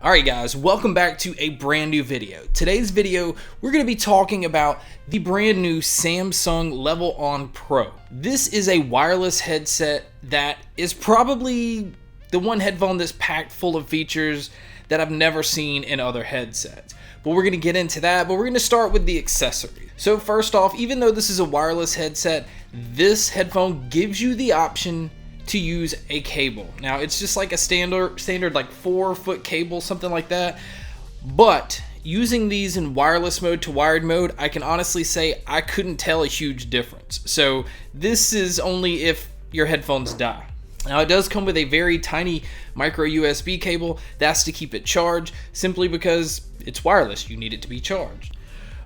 Alright guys, welcome back to a brand new video. Today's video, we're going to be talking about the brand new Samsung Level On Pro. This is a wireless headset that is probably the one headphone that's packed full of features that I've never seen in other headsets. But we're going to get into that, but we're going to start with the accessory. So first off, even though this is a wireless headset, this headphone gives you the option to use a cable. Now it's just like a standard like 4-foot cable, something like that. But using these in wireless mode to wired mode, I can honestly say I couldn't tell a huge difference. So this is only if your headphones die. Now it does come with a very tiny micro USB cable. That's to keep it charged, simply because it's wireless. You need it to be charged.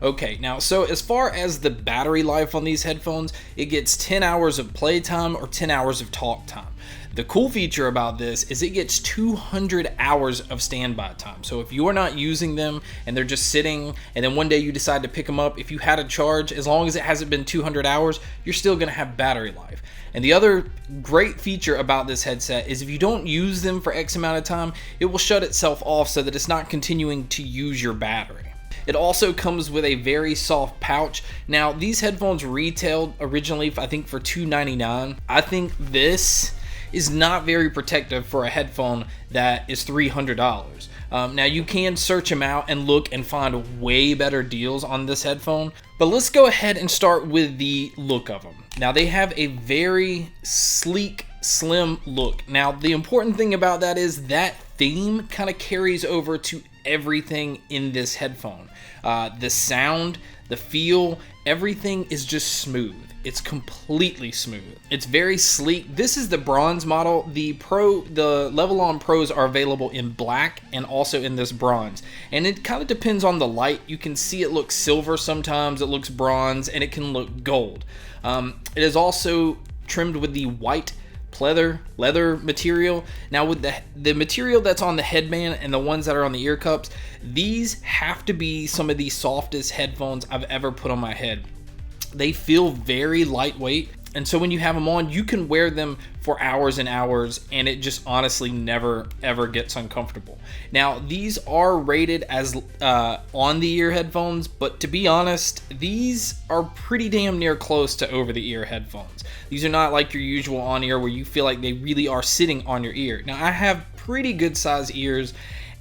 Okay, now so as far as the battery life on these headphones, it gets 10 hours of playtime or 10 hours of talk time. The cool feature about this is it gets 200 hours of standby time. So if you are not using them and they're just sitting and then one day you decide to pick them up, if you had a charge, as long as it hasn't been 200 hours, you're still gonna have battery life. And the other great feature about this headset is if you don't use them for X amount of time, it will shut itself off so that it's not continuing to use your battery. It also comes with a very soft pouch. Now, these headphones retailed originally, I think, for $299. I think this is not very protective for a headphone that is $300. Now, you can search them out and look and find way better deals on this headphone. But let's go ahead and start with the look of them. Now, they have a very sleek, slim look. Now, the important thing about that is that theme kind of carries over to everything in this headphone. The sound, the feel, everything is just smooth. It's completely smooth. It's very sleek. This is the bronze model. The Level On Pros are available in black and also in this bronze. And it kind of depends on the light. You can see it looks silver sometimes, it looks bronze, and it can look gold. It is also trimmed with the white leather material. Now with the material that's on the headband and the ones that are on the ear cups, these have to be some of the softest headphones I've ever put on my head. They feel very lightweight, and so when you have them on, you can wear them for hours and hours, and it just honestly never ever gets uncomfortable. Now these are rated as on the ear headphones, but to be honest, these are pretty damn near close to over the ear headphones. These are not like your usual on ear where you feel like they really are sitting on your ear. Now I have pretty good sized ears,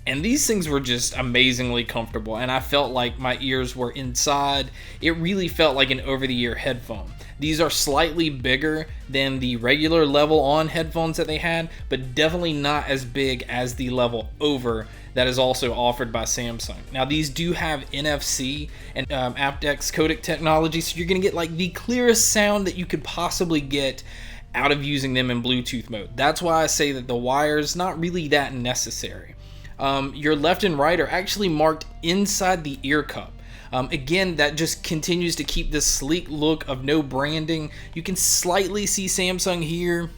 and these things were just amazingly comfortable, and I felt like my ears were inside. It really felt like an over-the-ear headphone. These are slightly bigger than the regular Level On headphones that they had, but definitely not as big as the Level Over that is also offered by Samsung. Now these do have NFC and aptX codec technology, so you're gonna get like the clearest sound that you could possibly get out of using them in Bluetooth mode. That's why I say that the wire's not really that necessary. Your left and right are actually marked inside the ear cup. Again, that just continues to keep this sleek look of no branding. You can slightly see Samsung here.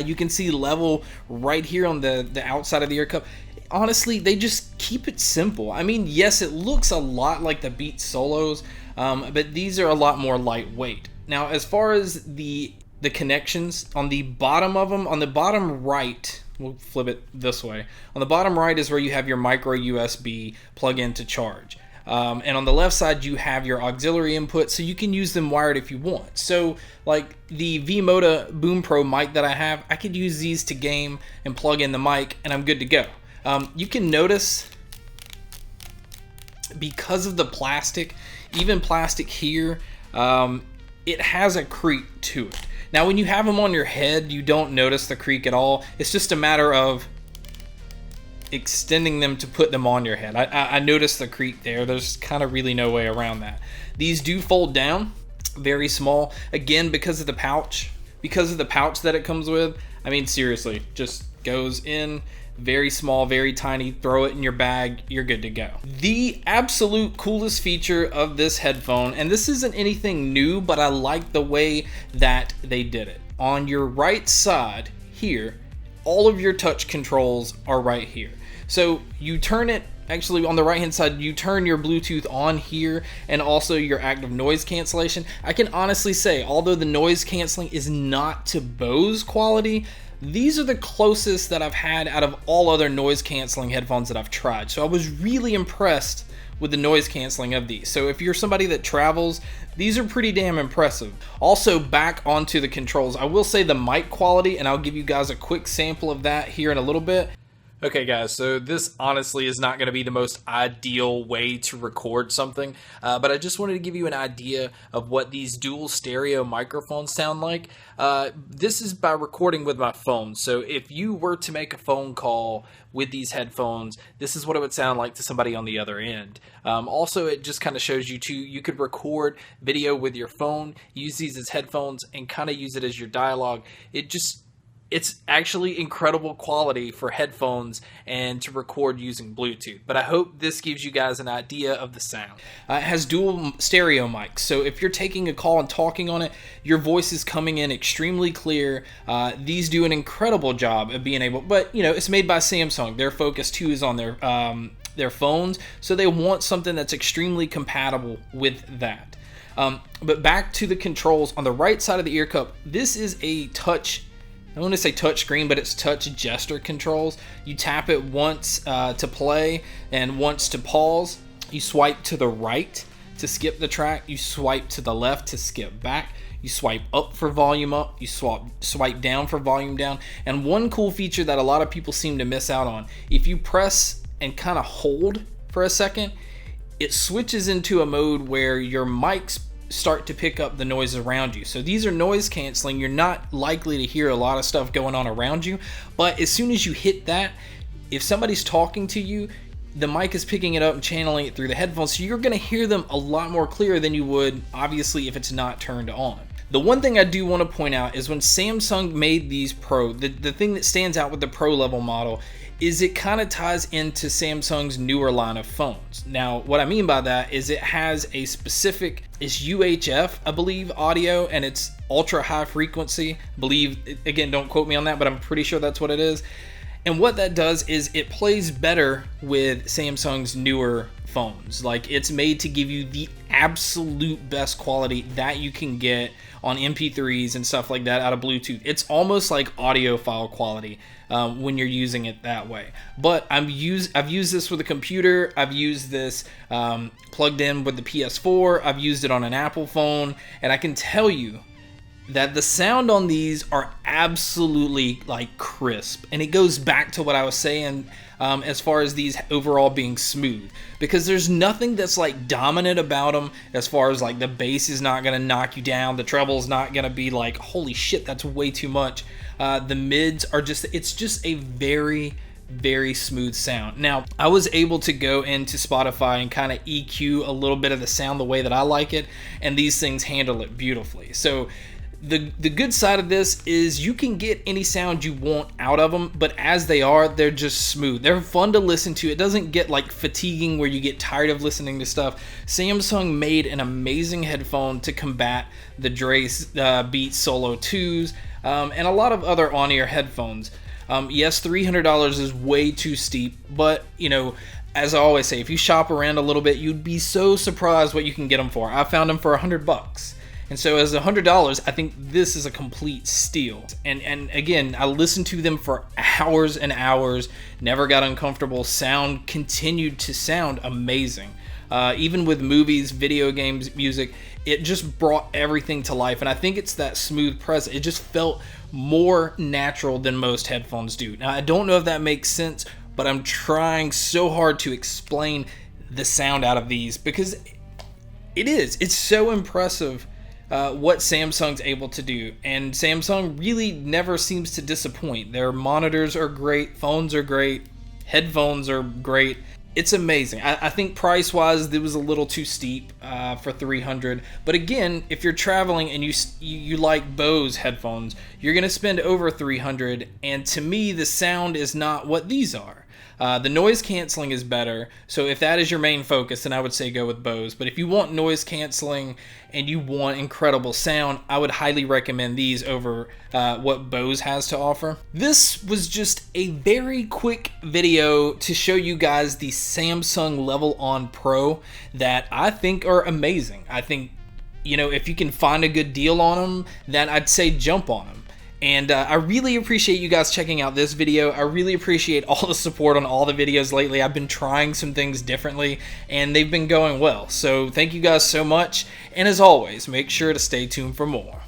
You can see Level right here on the outside of the ear cup. Honestly, they just keep it simple. I mean, yes, it looks a lot like the Beats Solos, but these are a lot more lightweight. Now, as far as the connections, on the bottom of them, on the bottom right, we'll flip it this way. On the bottom right is where you have your micro USB plug-in to charge. And on the left side, you have your auxiliary input, so you can use them wired if you want. So like the V-Moda Boom Pro mic that I have, I could use these to game and plug in the mic, and I'm good to go. You can notice, because of the plastic, even plastic here, it has a creak to it. Now when you have them on your head, you don't notice the creak at all. It's just a matter of extending them to put them on your head. I noticed the creak there. There's kind of really no way around that. These do fold down, very small. Again, because of the pouch that it comes with. I mean, seriously, just goes in, very small, very tiny. Throw it in your bag, you're good to go. The absolute coolest feature of this headphone, and this isn't anything new, but I like the way that they did it. On your right side here, all of your touch controls are right here. So you turn it, actually on the right hand side, you turn your Bluetooth on here and also your active noise cancellation. I can honestly say, although the noise canceling is not to Bose quality, these are the closest that I've had out of all other noise canceling headphones that I've tried. So I was really impressed with the noise canceling of these. So if you're somebody that travels, these are pretty damn impressive. Also, back onto the controls, I will say the mic quality, and I'll give you guys a quick sample of that here in a little bit. Okay guys, so this honestly is not going to be the most ideal way to record something, but I just wanted to give you an idea of what these dual stereo microphones sound like. This is by recording with my phone, so if you were to make a phone call with these headphones, this is what it would sound like to somebody on the other end. Also, it just kind of shows you too, you could record video with your phone, use these as headphones, and kind of use it as your dialogue. It's actually incredible quality for headphones and to record using Bluetooth. But I hope this gives you guys an idea of the sound. It has dual stereo mics, so if you're taking a call and talking on it, your voice is coming in extremely clear. These do an incredible job of being able, but you know, it's made by Samsung. Their focus too is on their phones, so they want something that's extremely compatible with that. But back to the controls on the right side of the ear cup, this is a touch, I want to say touch screen, but it's touch gesture controls. You tap it once to play and once to pause. You swipe to the right to skip the track. You swipe to the left to skip back. You swipe up for volume up. You swipe down for volume down. And one cool feature that a lot of people seem to miss out on, if you press and kind of hold for a second, it switches into a mode where your mics start to pick up the noise around you. So these are noise canceling. You're not likely to hear a lot of stuff going on around you, but as soon as you hit that, if somebody's talking to you, the mic is picking it up and channeling it through the headphones, so you're going to hear them a lot more clear than you would obviously if it's not turned on. The one thing I do want to point out is when Samsung made these Pro, the thing that stands out with the Pro level model is it kind of ties into Samsung's newer line of phones. Now, what I mean by that is it has a specific, it's UHF, I believe, audio, and it's ultra high frequency. I believe, again, don't quote me on that, but I'm pretty sure that's what it is. And what that does is it plays better with Samsung's newer phones. Like, it's made to give you the absolute best quality that you can get on MP3s and stuff like that out of Bluetooth. It's almost like audiophile quality when you're using it that way. But I've used this with a computer. I've used this plugged in with the PS4. I've used it on an Apple phone, and I can tell you that the sound on these are absolutely like crisp. And it goes back to what I was saying as far as these overall being smooth, because there's nothing that's like dominant about them as far as like the bass is not going to knock you down, the treble is not going to be like, holy shit, that's way too much. The mids are just, it's just a very smooth sound. Now, I was able to go into Spotify and kind of EQ a little bit of the sound the way that I like it, and these things handle it beautifully. So the good side of this is you can get any sound you want out of them, but as they are, they're just smooth. They're fun to listen to. It doesn't get like fatiguing where you get tired of listening to stuff. Samsung made an amazing headphone to combat the Dre Beats Solo 2s and a lot of other on-ear headphones. Yes, $300 is way too steep, but you know, as I always say, if you shop around a little bit, you'd be so surprised what you can get them for. I found them for $100. And so as $100, I think this is a complete steal. And again, I listened to them for hours and hours, never got uncomfortable. Sound continued to sound amazing. Even with movies, video games, music, it just brought everything to life. And I think it's that smooth presence. It just felt more natural than most headphones do. Now, I don't know if that makes sense, but I'm trying so hard to explain the sound out of these because it's so impressive. What Samsung's able to do, and Samsung really never seems to disappoint. Their monitors are great, phones are great, headphones are great. It's amazing. I think price wise it was a little too steep for $300, but again, if you're traveling and you like Bose headphones, you're gonna spend over $300, and to me the sound is not what these are. The noise canceling is better, so if that is your main focus, then I would say go with Bose. But if you want noise canceling and you want incredible sound, I would highly recommend these over what Bose has to offer. This was just a very quick video to show you guys the Samsung Level On Pro that I think are amazing. I think, you know, if you can find a good deal on them, then I'd say jump on them. And I really appreciate you guys checking out this video. I really appreciate all the support on all the videos lately. I've been trying some things differently, and they've been going well. So thank you guys so much. And as always, make sure to stay tuned for more.